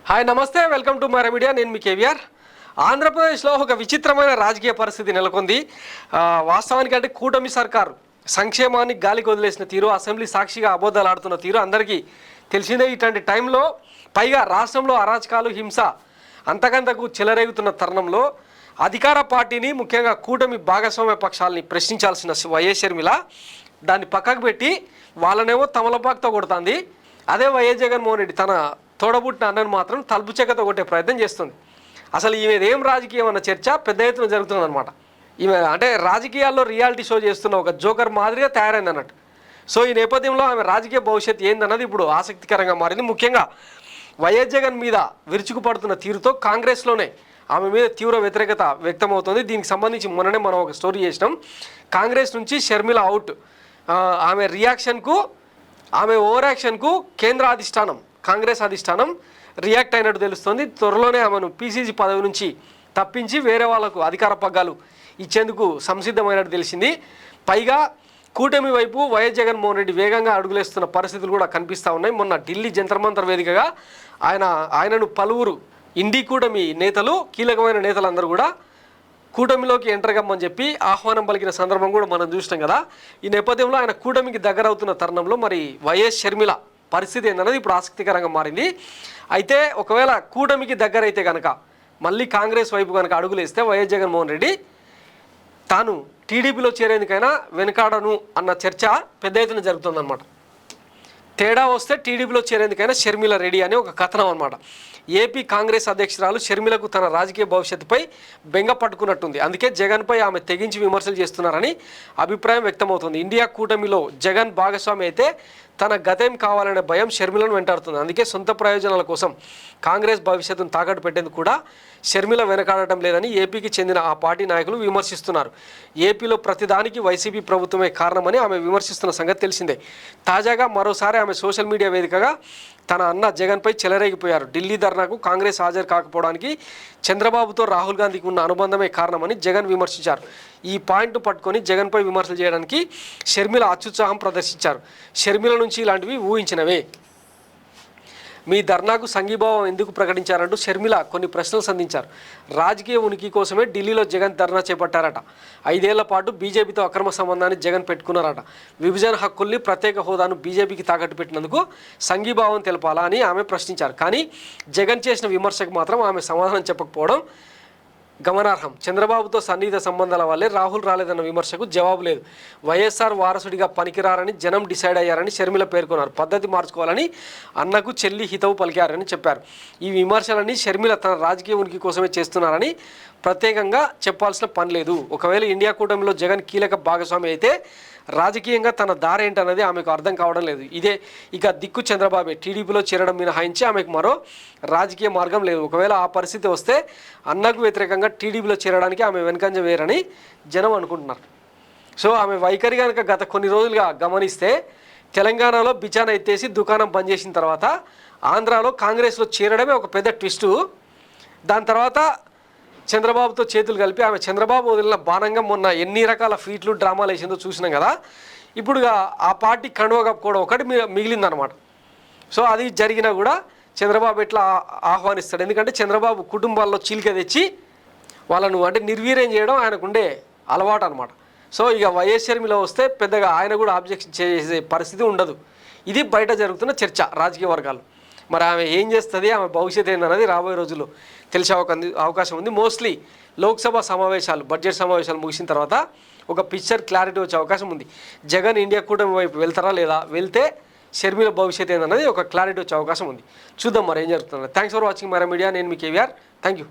Hi నమస్తే welcome to Mara media. నేను మీ కేవీఆర్. ఆంధ్రప్రదేశ్లో ఒక విచిత్రమైన రాజకీయ పరిస్థితి నెలకొంది. వాస్తవానికి అంటే కూటమి సర్కారు సంక్షేమాన్ని గాలికి వదిలేసిన తీరు, అసెంబ్లీ సాక్షిగా అబద్ధాలు ఆడుతున్న తీరు అందరికీ తెలిసిందే. ఇట్లాంటి టైంలో పైగా రాష్ట్రంలో అరాచకాలు, హింస అంతకంతకు చెలరేగుతున్న తరుణంలో అధికార పార్టీని, ముఖ్యంగా కూటమి భాగస్వామ్య పక్షాలని ప్రశ్నించాల్సిన వైఎస్ షర్మిల దాన్ని పక్కకు పెట్టి వాళ్ళనేమో తమలపాకుతో కొడుతుంది. అదే వైఎస్ జగన్మోహన్ రెడ్డి తన తోడబుట్టిన అన్నను మాత్రం తలుపు చెక్కతో కొట్టే ప్రయత్నం చేస్తుంది. అసలు ఈమెదేం రాజకీయం అన్న చర్చ పెద్ద ఎత్తున జరుగుతుందన్నమాట. ఈమె అంటే రాజకీయాల్లో రియాలిటీ షో చేస్తున్న ఒక జోకర్ మాదిరిగా తయారైంది అన్నట్టు. సో ఈ నేపథ్యంలో ఆమె రాజకీయ భవిష్యత్తు ఏందన్నది ఇప్పుడు ఆసక్తికరంగా మారింది. ముఖ్యంగా వైఎస్ జగన్ మీద విరుచుకుపడుతున్న తీరుతో కాంగ్రెస్లోనే ఆమె మీద తీవ్ర వ్యతిరేకత వ్యక్తమవుతుంది. దీనికి సంబంధించి మొన్ననే మనం ఒక స్టోరీ చేసినాం. కాంగ్రెస్ నుంచి షర్మిల అవుట్, ఆమె రియాక్షన్కు, ఆమె ఓవర్ యాక్షన్కు కేంద్ర అధిష్టానం, కాంగ్రెస్ అధిష్టానం రియాక్ట్ అయినట్టు తెలుస్తుంది. త్వరలోనే ఆమెను పీసీసీ పదవి నుంచి తప్పించి వేరే వాళ్ళకు అధికార పగ్గాలు ఇచ్చేందుకు సంసిద్ధమైనట్టు తెలిసింది. పైగా కూటమి వైపు వైఎస్ జగన్మోహన్ రెడ్డి వేగంగా అడుగులేస్తున్న పరిస్థితులు కూడా కనిపిస్తూ ఉన్నాయి. మొన్న ఢిల్లీ జంతర్ మంతర్ వేదికగా ఆయనను పలువురు ఇండి కూటమి నేతలు, కీలకమైన నేతలందరూ కూడా కూటమిలోకి ఎంటర్ కమ్మని చెప్పి ఆహ్వానం పలికిన సందర్భం కూడా మనం చూసినాం కదా. ఈ నేపథ్యంలో ఆయన కూటమికి దగ్గరవుతున్న తరుణంలో మరి వైఎస్ షర్మిల పరిస్థితి ఏందన్నది ఇప్పుడు ఆసక్తికరంగా మారింది. అయితే ఒకవేళ కూటమికి దగ్గర అయితే కనుక మళ్ళీ కాంగ్రెస్ వైపు కనుక అడుగులేస్తే వైఎస్ జగన్మోహన్ రెడ్డి తాను టీడీపీలో చేరేందుకైనా వెనుకాడను అన్న చర్చ పెద్ద ఎత్తున జరుగుతుందన్నమాట. తేడా వస్తే టీడీపీలో చేరేందుకైనా షర్మిల రెడీ అని ఒక కథనం అనమాట. ఏపీ కాంగ్రెస్ అధ్యక్షురాలు షర్మిలకు తన రాజకీయ భవిష్యత్తుపై బెంగ పట్టుకున్నట్టుంది. అందుకే జగన్పై ఆమె తెగించి విమర్శలు చేస్తున్నారని అభిప్రాయం వ్యక్తమవుతుంది. ఇండియా కూటమిలో జగన్ భాగస్వామి అయితే తన గతేం కావాలనే భయం షర్మిలను వెంటాడుతుంది. అందుకే సొంత ప్రయోజనాల కోసం కాంగ్రెస్ భవిష్యత్తును తాకట్టు పెట్టేందుకు కూడా షర్మిల వెనకాడటం లేదని ఏపీకి చెందిన ఆ పార్టీ నాయకులు విమర్శిస్తున్నారు. ఏపీలో ప్రతిదానికి వైసీపీ ప్రభుత్వమే కారణమని ఆమె విమర్శిస్తున్న సంగతి తెలిసిందే. తాజాగా మరోసారి ఆమె సోషల్ మీడియా వేదికగా తన అన్న జగన్పై చెలరేగిపోయారు. ఢిల్లీ ధర్నాకు కాంగ్రెస్ హాజరు కాకపోవడానికి చంద్రబాబుతో రాహుల్ గాంధీకి ఉన్న అనుబంధమే కారణమని జగన్ విమర్శించారు. ఈ పాయింట్ పట్టుకొని జగన్పై విమర్శలు చేయడానికి షర్మిల అత్యుత్సాహం ప్రదర్శించారు. షర్మిల నుంచి ఇలాంటివి ఊహించినవే. మీ ధర్నాకు సంఘీభావం ఎందుకు ప్రకటించారంటూ షర్మిల కొన్ని ప్రశ్నలు సంధించారు. రాజకీయ ఉనికి కోసమే ఢిల్లీలో జగన్ ధర్నా చేపట్టారట. 5 ఏళ్ల పాటు బీజేపీతో అక్రమ సంబంధాన్ని జగన్ పెట్టుకున్నారట. విభజన హక్కుల్ని, ప్రత్యేక హోదాను బీజేపీకి తాకట్టు పెట్టినందుకు సంఘీభావం తెలపాలా అని ఆమె ప్రశ్నించారు. కానీ జగన్ చేసిన విమర్శకు మాత్రం ఆమె సమాధానం చెప్పకపోవడం గమనార్హం. చంద్రబాబుతో సన్నిహిత సంబంధాల వల్లే రాహుల్ రాలేదన్న విమర్శకు జవాబు లేదు. వైఎస్ఆర్ వారసుడిగా పనికిరారని జనం డిసైడ్ అయ్యారని షర్మిల పేర్కొన్నారు. పద్ధతి మార్చుకోవాలని అన్నకు చెల్లి హితవు పలికారని చెప్పారు. ఈ విమర్శలన్నీ షర్మిల తన రాజకీయ ఉనికి కోసమే చేస్తున్నారని ప్రత్యేకంగా చెప్పాల్సిన పని లేదు. ఒకవేళ ఇండియా కూటమిలో జగన్ కీలక భాగస్వామి అయితే రాజకీయంగా తన దారేంటన్నది ఆమెకు అర్థం కావడం లేదు. ఇదే ఇక దిక్కు చంద్రబాబే. టీడీపీలో చేరడం మినహాయించి ఆమెకు మరో రాజకీయ మార్గం లేదు. ఒకవేళ ఆ పరిస్థితి వస్తే అన్నకు వ్యతిరేకంగా టీడీపీలో చేరడానికి ఆమె వెనుకంజ వేరని జనం అనుకుంటున్నారు. సో ఆమె వైఖరి కనుక గత కొన్ని రోజులుగా గమనిస్తే తెలంగాణలో బిచాన ఎత్తేసి దుకాణం బంద్ చేసిన తర్వాత ఆంధ్రాలో కాంగ్రెస్లో చేరడమే ఒక పెద్ద ట్విస్టు. దాని తర్వాత చంద్రబాబుతో చేతులు కలిపి ఆమె చంద్రబాబు వదిలిన బాణంగా మొన్న ఎన్ని రకాల ఫీట్లు, డ్రామాలు వేసిందో చూసినాం కదా. ఇప్పుడుగా ఆ పార్టీ కండువ కప్పుకోవడం ఒకటి మిగిలిందనమాట. సో అది జరిగినా కూడా చంద్రబాబు ఎట్లా ఆహ్వానిస్తాడు? ఎందుకంటే చంద్రబాబు కుటుంబాల్లో చీలిక తెచ్చి వాళ్ళను అంటే నిర్వీర్యం చేయడం ఆయనకుండే అలవాటు అనమాట. సో ఇక వైఎస్ షర్మిల వస్తే పెద్దగా ఆయన కూడా ఆబ్జెక్షన్ చేసే పరిస్థితి ఉండదు. ఇది బయట జరుగుతున్న చర్చ రాజకీయ వర్గాలు. మరి ఆమె ఏం చేస్తుంది, ఆమె భవిష్యత్తు ఏందన్నది రాబోయే రోజుల్లో తెలిసే అవకాశం ఉంది. మోస్ట్లీ లోక్సభ సమావేశాలు, బడ్జెట్ సమావేశాలు ముగిసిన తర్వాత ఒక పిక్చర్ క్లారిటీ వచ్చే అవకాశం ఉంది. జగన్ ఇండియా కూటమి వైపు వెళ్తారా లేదా, వెళ్తే షర్మిల భవిష్యత్తు ఏందన్నది ఒక క్లారిటీ వచ్చే అవకాశం ఉంది. చూద్దాం మరి ఏం జరుగుతుంది. Thanks for watching Mara media. నేను మీ కేవీఆర్. Thank you.